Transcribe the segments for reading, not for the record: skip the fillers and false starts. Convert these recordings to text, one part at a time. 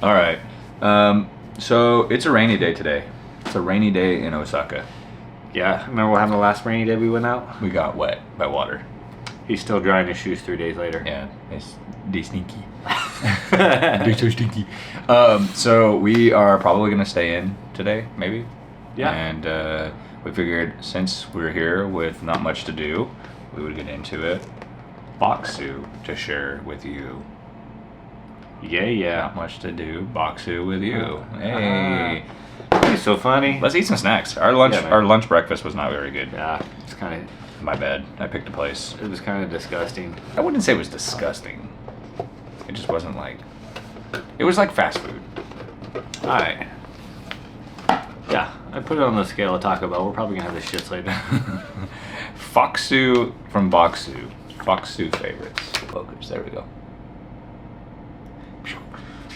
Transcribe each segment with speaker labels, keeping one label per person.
Speaker 1: All right. So it's a rainy day today. It's a rainy day in Osaka.
Speaker 2: Yeah, remember what happened the last rainy day we went out?
Speaker 1: We got wet by water.
Speaker 2: He's still drying his shoes 3 days later.
Speaker 1: Yeah, they stinky. They're so stinky. So we are probably gonna stay in today, maybe.
Speaker 2: Yeah.
Speaker 1: And we figured since we're here with not much to do, we would get into it. Boxu to share with you.
Speaker 2: Yeah.
Speaker 1: Not much to do. Boxu with you. Hey.
Speaker 2: He's so funny.
Speaker 1: Let's eat some snacks. Our lunch breakfast was not very good.
Speaker 2: Yeah, it's kind of.
Speaker 1: My bad. I picked a place.
Speaker 2: It was kind of disgusting.
Speaker 1: I wouldn't say it was disgusting. It just wasn't like. It was like fast food.
Speaker 2: All right. Yeah, I put it on the scale of Taco Bell. We're probably gonna have this shit later.
Speaker 1: Foxu from Boxu. Foxu favorites. Focus. There we go.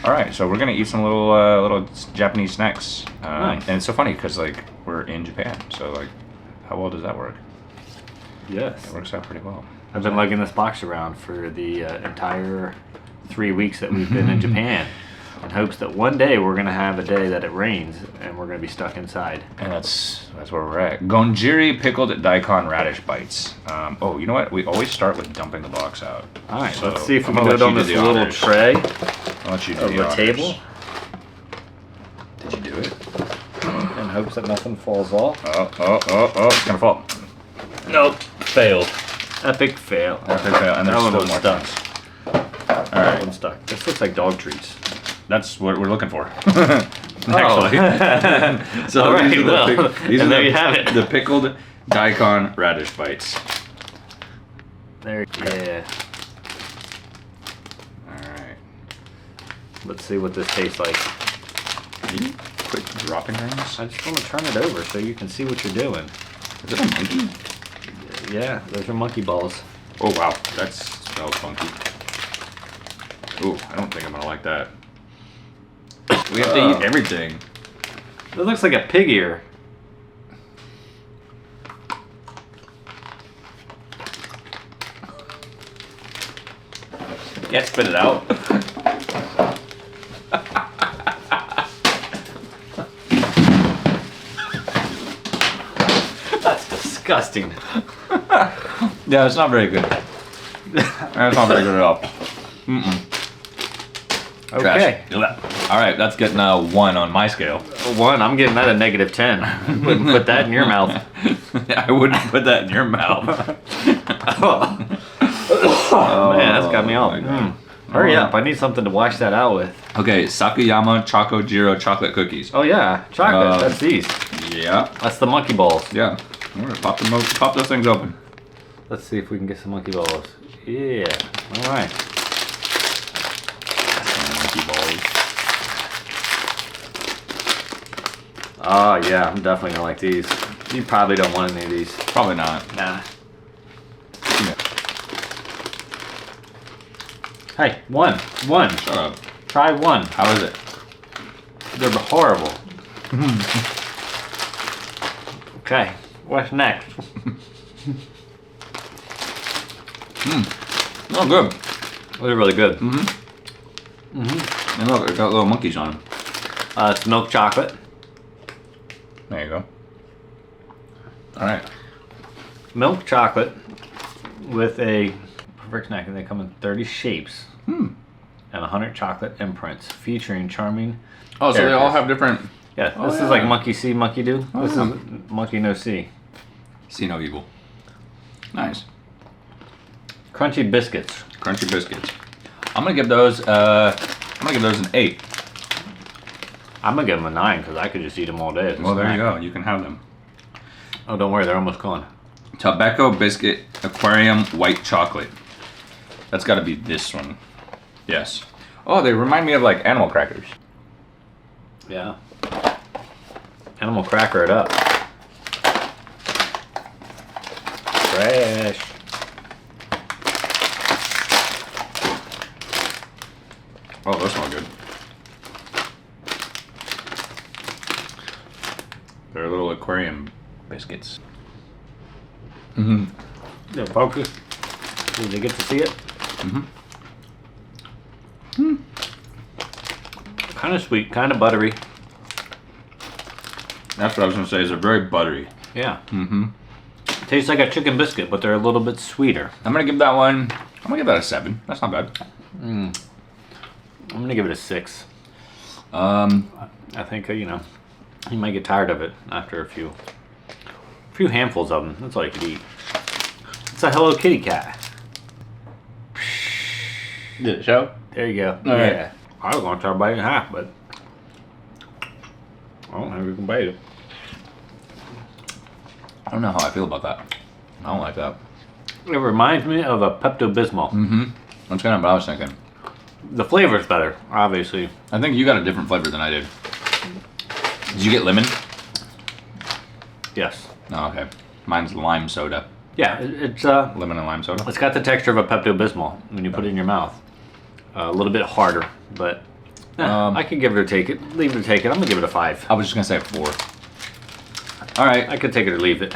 Speaker 1: All right, so we're gonna eat some little Japanese snacks.
Speaker 2: Nice.
Speaker 1: And it's so funny because like we're in Japan, so like, how well does that work?
Speaker 2: Yes.
Speaker 1: It works out pretty well.
Speaker 2: I've been lugging this box around for the entire 3 weeks that we've been in Japan, in hopes that one day we're gonna have a day that it rains and we're gonna be stuck inside.
Speaker 1: And that's where we're at. Gonjiri pickled daikon radish bites. Oh, you know what? We always start with dumping the box out.
Speaker 2: All right,
Speaker 1: So
Speaker 2: let's see if we
Speaker 1: I'm
Speaker 2: can
Speaker 1: gonna
Speaker 2: do it
Speaker 1: let
Speaker 2: on
Speaker 1: you
Speaker 2: this
Speaker 1: do the
Speaker 2: little
Speaker 1: honors.
Speaker 2: tray
Speaker 1: I'll let you do
Speaker 2: of
Speaker 1: the
Speaker 2: the
Speaker 1: honors.
Speaker 2: table,
Speaker 1: Did you do it?
Speaker 2: in hopes that nothing falls off.
Speaker 1: Oh! It's gonna fall.
Speaker 2: Nope, failed. Epic fail.
Speaker 1: Epic fail. And there's
Speaker 2: That one
Speaker 1: still
Speaker 2: was
Speaker 1: more
Speaker 2: stuck.
Speaker 1: things. All
Speaker 2: That
Speaker 1: right.
Speaker 2: one's stuck. This looks like dog treats.
Speaker 1: That's what we're looking for.
Speaker 2: Oh.
Speaker 1: Actually. So
Speaker 2: All right,
Speaker 1: these are
Speaker 2: well,
Speaker 1: these
Speaker 2: and
Speaker 1: are
Speaker 2: there you have it.
Speaker 1: The pickled daikon radish bites.
Speaker 2: There, yeah.
Speaker 1: All right.
Speaker 2: Let's see what this tastes like.
Speaker 1: Can you quit dropping things?
Speaker 2: I just want to turn it over so you can see what you're doing.
Speaker 1: Is it a monkey?
Speaker 2: Yeah, those are monkey balls.
Speaker 1: Oh wow, that smells funky. Ooh, I don't think I'm gonna like that. We have to eat everything.
Speaker 2: It looks like a pig ear.
Speaker 1: You can't spit it out.
Speaker 2: That's disgusting.
Speaker 1: Yeah, it's not very good. That's not very good at all.
Speaker 2: Okay.
Speaker 1: Trash. All right, that's getting a 1 on my scale.
Speaker 2: 1, I'm getting that a -10. Wouldn't put that in your mouth.
Speaker 1: I wouldn't put that in your mouth.
Speaker 2: Oh, man, that's got me all.
Speaker 1: my God.
Speaker 2: Hurry up, I need something to wash that out with.
Speaker 1: Okay, Sakuyama Choco Jiro chocolate cookies.
Speaker 2: Oh yeah, chocolate, that's these.
Speaker 1: Yeah,
Speaker 2: That's the monkey balls.
Speaker 1: yeah. We're gonna pop those things open.
Speaker 2: Let's see if we can get some monkey balls. Yeah, alright.
Speaker 1: Monkey balls.
Speaker 2: Oh yeah, I'm definitely gonna like these. You probably don't want any of these.
Speaker 1: Probably not.
Speaker 2: Nah.
Speaker 1: Yeah.
Speaker 2: Hey, one.
Speaker 1: Shut up.
Speaker 2: Try one.
Speaker 1: How is it?
Speaker 2: They're horrible. Okay, what's next?
Speaker 1: Oh, good.
Speaker 2: They're really good.
Speaker 1: And look, it got little monkeys on them.
Speaker 2: It's milk chocolate.
Speaker 1: There you go. All right.
Speaker 2: Milk chocolate with a perfect snack, and they come in 30 shapes and 100 chocolate imprints featuring charming.
Speaker 1: Oh, so they all
Speaker 2: characters.
Speaker 1: have different.
Speaker 2: Yeah,
Speaker 1: Oh,
Speaker 2: this
Speaker 1: yeah.
Speaker 2: is like monkey see, monkey do.
Speaker 1: Oh,
Speaker 2: This
Speaker 1: yeah.
Speaker 2: is monkey no see.
Speaker 1: See no evil. Nice.
Speaker 2: Crunchy biscuits.
Speaker 1: Crunchy biscuits. I'm gonna give those. An 8.
Speaker 2: I'm gonna give them a 9 because I could just eat them all day. as a
Speaker 1: Well, there you
Speaker 2: snack.
Speaker 1: go. You can have them.
Speaker 2: Oh, don't worry, they're almost gone.
Speaker 1: Tobacco biscuit aquarium white chocolate. That's got to be this one. Yes. Oh, they remind me of like animal crackers.
Speaker 2: Yeah. Animal cracker it up. Fresh.
Speaker 1: Oh, those smell good. They're little aquarium biscuits.
Speaker 2: Yeah, focus. Did they get to see it? Kind of sweet, kind of buttery.
Speaker 1: That's what I was gonna say. Is they're very buttery.
Speaker 2: Yeah.
Speaker 1: Mm-hmm.
Speaker 2: Tastes like a chicken biscuit, but they're a little bit sweeter.
Speaker 1: I'm gonna give that one. I'm gonna give that a 7. That's not bad.
Speaker 2: I'm gonna give it a 6.
Speaker 1: Um,
Speaker 2: I think you know, you might get tired of it after a few handfuls of them. That's all you could eat. It's a Hello Kitty cat.
Speaker 1: did it show?
Speaker 2: There you go.
Speaker 1: All right.
Speaker 2: Yeah. I was gonna try to bite it in half, but I don't think we can bite it.
Speaker 1: I don't know how I feel about that. I don't like that.
Speaker 2: It reminds me of a Pepto-Bismol.
Speaker 1: Mm-hmm. That's kind of what I was thinking.
Speaker 2: The flavor's better, obviously.
Speaker 1: I think you got a different flavor than I did. Did you get lemon?
Speaker 2: Yes.
Speaker 1: Oh, okay. Mine's lime soda.
Speaker 2: Yeah, it's
Speaker 1: Lemon and lime soda.
Speaker 2: it's got the texture of a Pepto-Bismol when you put it in your mouth. A little bit harder, but I could give it or take it. Leave it or take it. I'm gonna give it a 5.
Speaker 1: I was just gonna say 4. All right.
Speaker 2: I could take it or leave it.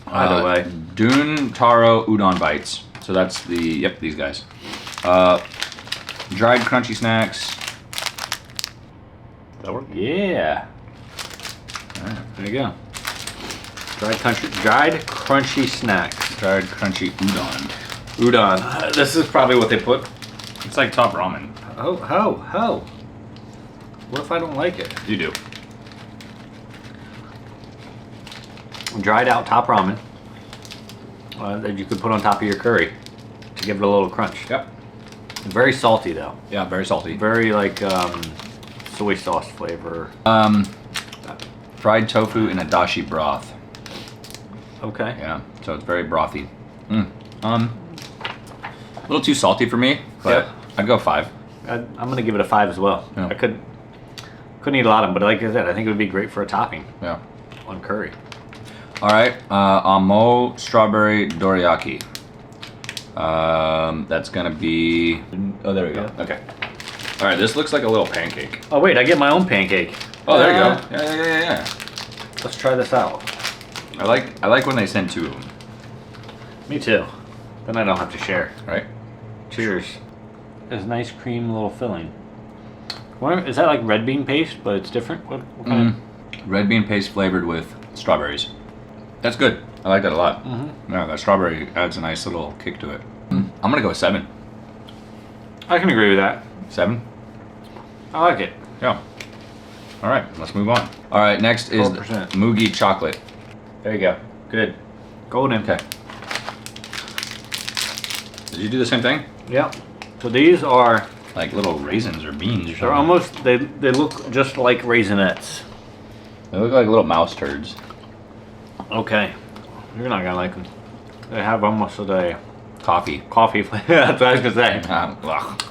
Speaker 2: Either way.
Speaker 1: Dune Taro Udon Bites. So that's the, yep, these guys. Dried crunchy snacks.
Speaker 2: That work? Yeah. There you go. Dried crunchy snacks.
Speaker 1: Dried crunchy udon.
Speaker 2: Udon. This is probably what they put.
Speaker 1: It's like top ramen.
Speaker 2: Oh. What if I don't like it?
Speaker 1: You do.
Speaker 2: Dried out top ramen that you could put on top of your curry to give it a little crunch.
Speaker 1: Yep.
Speaker 2: Very salty though.
Speaker 1: Yeah, very salty.
Speaker 2: Very like soy sauce flavor.
Speaker 1: Fried tofu in a dashi broth.
Speaker 2: Okay.
Speaker 1: Yeah, so it's very brothy. A little too salty for me, but
Speaker 2: Yeah.
Speaker 1: I'd go 5.
Speaker 2: I'm gonna give it a 5 as well.
Speaker 1: Yeah.
Speaker 2: I couldn't eat a lot of them, but like I said, I think it would be great for a topping
Speaker 1: Yeah.
Speaker 2: on curry.
Speaker 1: All right, amo strawberry doraki. That's gonna be. Oh, there we go.
Speaker 2: Yeah.
Speaker 1: Okay. All right, this looks like a little pancake.
Speaker 2: Oh wait, I get my own pancake.
Speaker 1: Oh, there you go. Yeah.
Speaker 2: Let's try this out.
Speaker 1: I like when they send 2 of them.
Speaker 2: Me too. Then I don't have to share.
Speaker 1: Right.
Speaker 2: Cheers. There's nice cream little filling. Is that like red bean paste, but it's different? What kind
Speaker 1: Red bean paste flavored with strawberries. That's good. I like that a lot. Yeah, that strawberry adds a nice little kick to it. I'm gonna go with 7.
Speaker 2: I can agree with that.
Speaker 1: 7.
Speaker 2: I like it.
Speaker 1: Yeah. All right, let's move on. All right, next is
Speaker 2: 12%.
Speaker 1: Mugi chocolate.
Speaker 2: There you go. Good. Golden.
Speaker 1: Okay. Did you do the same thing?
Speaker 2: Yep. So these are,
Speaker 1: Like little raisins or beans or something.
Speaker 2: they're almost, they look just like Raisinets.
Speaker 1: They look like little mouse turds.
Speaker 2: Okay. You're not gonna like them. They have almost a
Speaker 1: Coffee.
Speaker 2: coffee flavor. That's what I was gonna say.
Speaker 1: Ugh.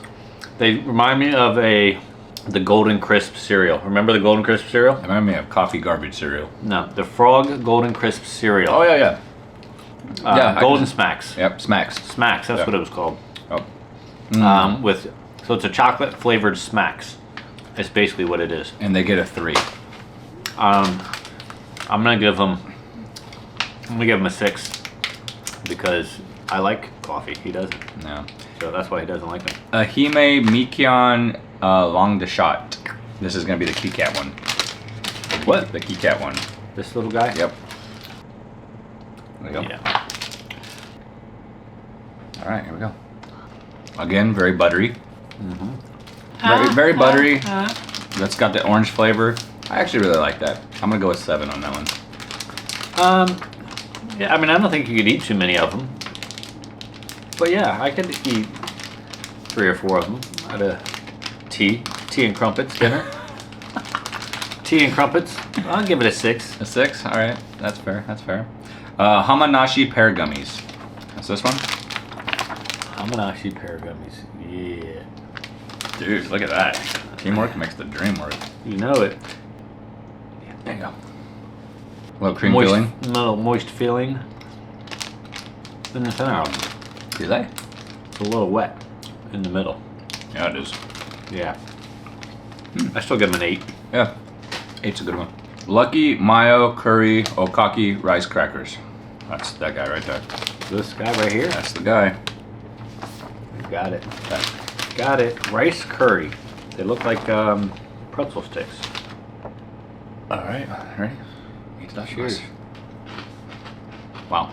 Speaker 2: They remind me of the Golden Crisp cereal. Remember the Golden Crisp cereal?
Speaker 1: They remind me of coffee garbage cereal.
Speaker 2: No, the Frog Golden Crisp cereal.
Speaker 1: Oh yeah. Yeah, I
Speaker 2: Golden
Speaker 1: can-
Speaker 2: Smacks.
Speaker 1: Yep, smacks.
Speaker 2: Smacks, that's
Speaker 1: Yeah.
Speaker 2: what it was called.
Speaker 1: Oh.
Speaker 2: So it's a chocolate flavored Smacks. It's basically what it is.
Speaker 1: And they get a 3.
Speaker 2: I'm gonna give them a 6 because I like coffee. He doesn't,
Speaker 1: Yeah.
Speaker 2: so that's why he doesn't like them.
Speaker 1: Ahime Mikion Long de Shot. This is gonna be the Kit Kat one.
Speaker 2: What?
Speaker 1: The Kit Kat one.
Speaker 2: This little guy?
Speaker 1: Yep. There you go.
Speaker 2: Yeah.
Speaker 1: All right, here we go. Again, very buttery. Very buttery. That's got the orange flavor. I actually really like that. I'm gonna go with 7 on that one.
Speaker 2: Yeah, I mean, I don't think you could eat too many of them. But yeah, I could eat 3 or 4 of them at a tea and crumpets dinner. Tea and crumpets. I'll give it a 6.
Speaker 1: A 6? All right, that's fair. That's fair. Hamanashi pear gummies. That's this one.
Speaker 2: Hamanashi pear gummies. Yeah.
Speaker 1: Dude, look at that. Teamwork makes the dream work.
Speaker 2: You know it.
Speaker 1: There you go. Little cream filling.
Speaker 2: Little moist filling. In the center.
Speaker 1: Do they?
Speaker 2: It's a little wet in the middle.
Speaker 1: Yeah, it is.
Speaker 2: Yeah. I still give them an 8.
Speaker 1: Yeah. 8's a good one. Lucky Mayo Curry Okaki Rice Crackers. That's that guy right there.
Speaker 2: This guy right here.
Speaker 1: That's the guy.
Speaker 2: Got it. Got it. Rice curry. They look like pretzel sticks.
Speaker 1: All right, ready? Eat that.
Speaker 2: Cheers.
Speaker 1: Wow.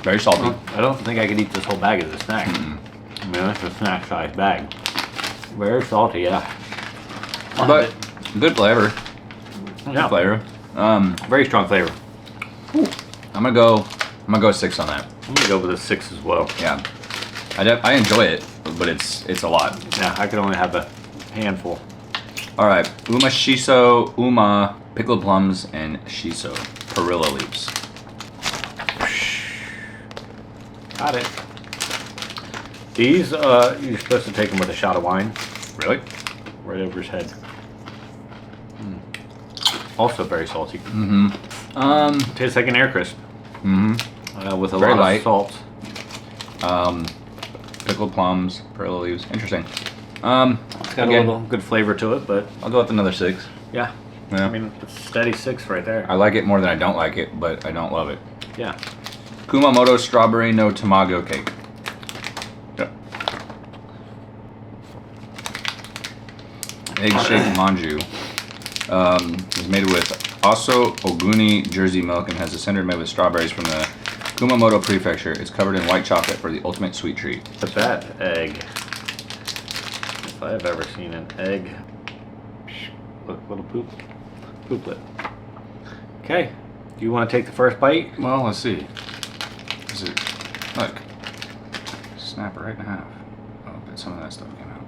Speaker 1: Very salty.
Speaker 2: I don't think I could eat this whole bag as a snack. I mean, that's a snack size bag. Very salty, yeah.
Speaker 1: But good flavor.
Speaker 2: Yeah.
Speaker 1: Good flavor.
Speaker 2: Very strong flavor.
Speaker 1: I'm gonna go 6 on that.
Speaker 2: I'm gonna go with a 6 as well.
Speaker 1: Yeah. I enjoy it, but it's a lot.
Speaker 2: Yeah, I could only have a handful.
Speaker 1: All right, Uma shiso, Uma, pickled plums, and shiso, perilla leaves.
Speaker 2: Got it. These, you're supposed to take them with a shot of wine.
Speaker 1: Really?
Speaker 2: Right over his head. Also very salty. Tastes like an air crisp. With a
Speaker 1: Very
Speaker 2: lot
Speaker 1: light.
Speaker 2: of salt.
Speaker 1: Pickled plums, perilla leaves. Interesting.
Speaker 2: It's got a little good flavor to it, but
Speaker 1: I'll go with another 6.
Speaker 2: yeah.
Speaker 1: Yeah.
Speaker 2: I mean, it's a steady 6 right there.
Speaker 1: I like it more than I don't like it, but I don't love it.
Speaker 2: Yeah.
Speaker 1: Kumamoto strawberry no Tomago cake. Yep. Egg shake manju is made with Aso Oguni Jersey milk and has a center made with strawberries from the Kumamoto prefecture. It's covered in white chocolate for the ultimate sweet treat.
Speaker 2: Look at that egg. If I've ever seen an egg. Look, little pooplet. Okay. Do you want to take the first bite?
Speaker 1: Well, let's see. Is it? Look. Snap it right in half. Oh, but some of that stuff came out.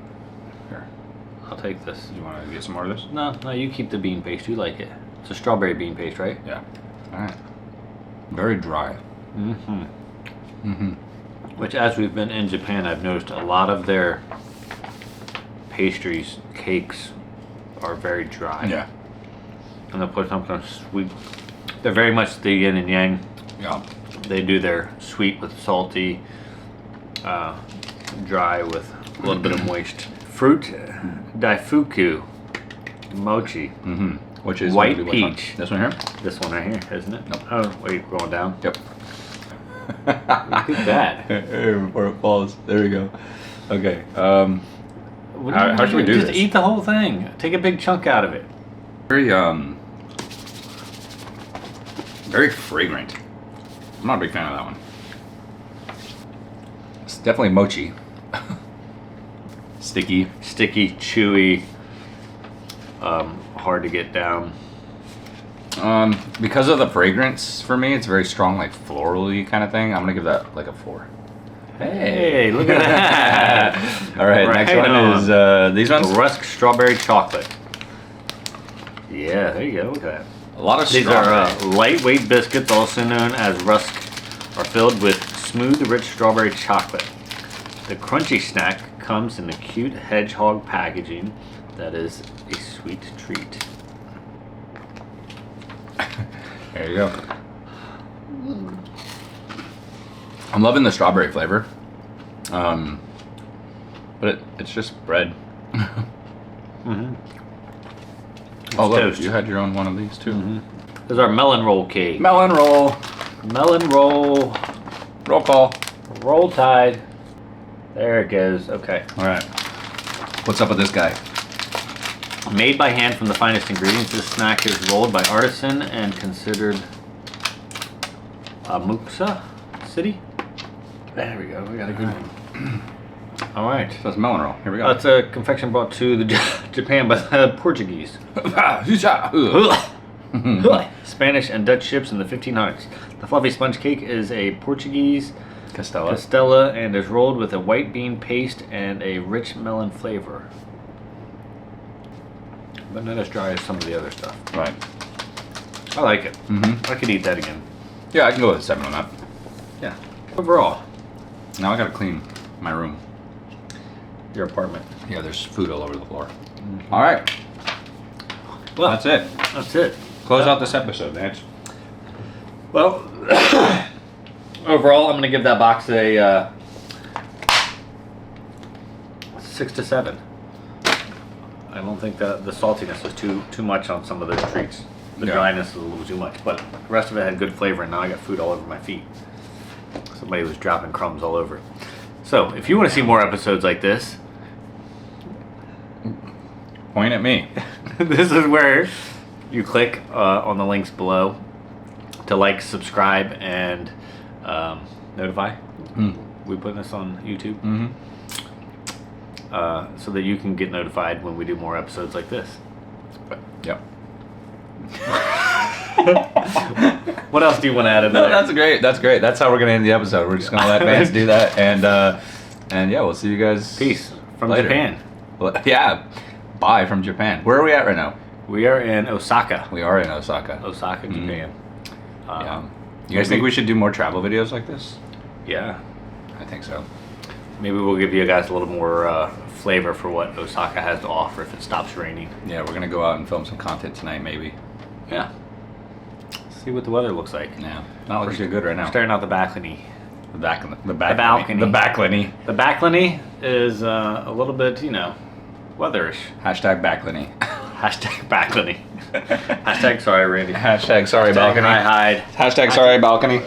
Speaker 1: Here.
Speaker 2: I'll take this.
Speaker 1: You want to get some more of this?
Speaker 2: No, you keep the bean paste. You like it. It's a strawberry bean paste, right?
Speaker 1: Yeah. All right. Very dry.
Speaker 2: Which, as we've been in Japan, I've noticed a lot of their pastries, cakes, are very dry.
Speaker 1: Yeah.
Speaker 2: And they'll put something sweet. They're very much the yin and yang.
Speaker 1: Yeah.
Speaker 2: They do their sweet with salty, dry with a little bit of moist. Fruit daifuku, mochi,
Speaker 1: Which is
Speaker 2: white
Speaker 1: gonna be which one?
Speaker 2: peach.
Speaker 1: This one here?
Speaker 2: This one right here, isn't it?
Speaker 1: Nope.
Speaker 2: Oh, wait, going down.
Speaker 1: Yep.
Speaker 2: Look at that.
Speaker 1: Before it falls. There we go. Okay.
Speaker 2: What do you
Speaker 1: How should we do
Speaker 2: Just
Speaker 1: this?
Speaker 2: eat the whole thing. Take a big chunk out of it.
Speaker 1: Very fragrant. I'm not a big fan of that one. It's definitely mochi. Sticky.
Speaker 2: Sticky, chewy, hard to get down.
Speaker 1: Because of the fragrance, for me, it's very strong, like florally kind of thing. I'm gonna give that like a 4.
Speaker 2: Hey, look at that.
Speaker 1: All right, next one is these ones.
Speaker 2: Rusk strawberry chocolate. Yeah, there you go. Look at that.
Speaker 1: A lot of
Speaker 2: These
Speaker 1: strawberry.
Speaker 2: are lightweight biscuits, also known as Rusk, are filled with smooth, rich strawberry chocolate. The crunchy snack comes in a cute hedgehog packaging that is a sweet treat.
Speaker 1: There you go. I'm loving the strawberry flavor. But it's just bread. Oh, look,
Speaker 2: toast.
Speaker 1: you had your own one of these too.
Speaker 2: This is our melon roll cake.
Speaker 1: Melon roll.
Speaker 2: Melon roll.
Speaker 1: Roll call.
Speaker 2: Roll Tide. There it goes. Okay.
Speaker 1: All right. What's up with this guy?
Speaker 2: Made by hand from the finest ingredients, this snack is rolled by artisan and considered a Muksa city. There we go. We got a good one. All right.
Speaker 1: So it's melon roll. Here we go.
Speaker 2: That's a confection brought to the Japan by the Portuguese, Spanish, and Dutch ships in the 1500s. The fluffy sponge cake is a Portuguese Castella and is rolled with a white bean paste and a rich melon flavor. But not as dry as some of the other stuff.
Speaker 1: Right.
Speaker 2: I like it. I could eat that again.
Speaker 1: Yeah, I can go with a 7 on that.
Speaker 2: Yeah. Overall,
Speaker 1: Now I gotta clean my room.
Speaker 2: your apartment.
Speaker 1: Yeah, there's food all over the floor. All right.
Speaker 2: Well,
Speaker 1: That's it.
Speaker 2: That's it.
Speaker 1: Close out this episode, Vance.
Speaker 2: Well, overall, I'm going to give that box a 6 to 7. I don't think that the saltiness was too much on some of those treats. The dryness was a little too much, but the rest of it had good flavor, and now I got food all over my feet. Somebody was dropping crumbs all over it. So, if you want to see more episodes like this,
Speaker 1: point at me.
Speaker 2: This is where you click on the links below to like, subscribe, and notify. We put this on YouTube. So that you can get notified when we do more episodes like this.
Speaker 1: Yep.
Speaker 2: What else do you want to add in
Speaker 1: No,
Speaker 2: there?
Speaker 1: that's great. That's great. That's how we're gonna end the episode. We're just gonna let Vance do that, and yeah, we'll see you guys.
Speaker 2: Peace from
Speaker 1: later.
Speaker 2: Japan.
Speaker 1: Well, yeah. Bye from Japan. Where are we at right now?
Speaker 2: We are in Osaka.
Speaker 1: We are in Osaka.
Speaker 2: Osaka, Japan.
Speaker 1: Yeah. You guys think we should do more travel videos like this?
Speaker 2: Yeah.
Speaker 1: I think so.
Speaker 2: Maybe we'll give you guys a little more flavor for what Osaka has to offer if it stops raining.
Speaker 1: Yeah, we're gonna go out and film some content tonight, maybe.
Speaker 2: Yeah. See what the weather looks like.
Speaker 1: Yeah. Not looking too good right now.
Speaker 2: Staring out the balcony.
Speaker 1: The balcony.
Speaker 2: The balcony.
Speaker 1: The balcony.
Speaker 2: The balcony is a little bit, weatherish.
Speaker 1: Hashtag balcony.
Speaker 2: Hashtag balcony. Hashtag sorry, Randy.
Speaker 1: Hashtag sorry
Speaker 2: Hashtag
Speaker 1: balcony.
Speaker 2: hide.
Speaker 1: Hashtag sorry balcony.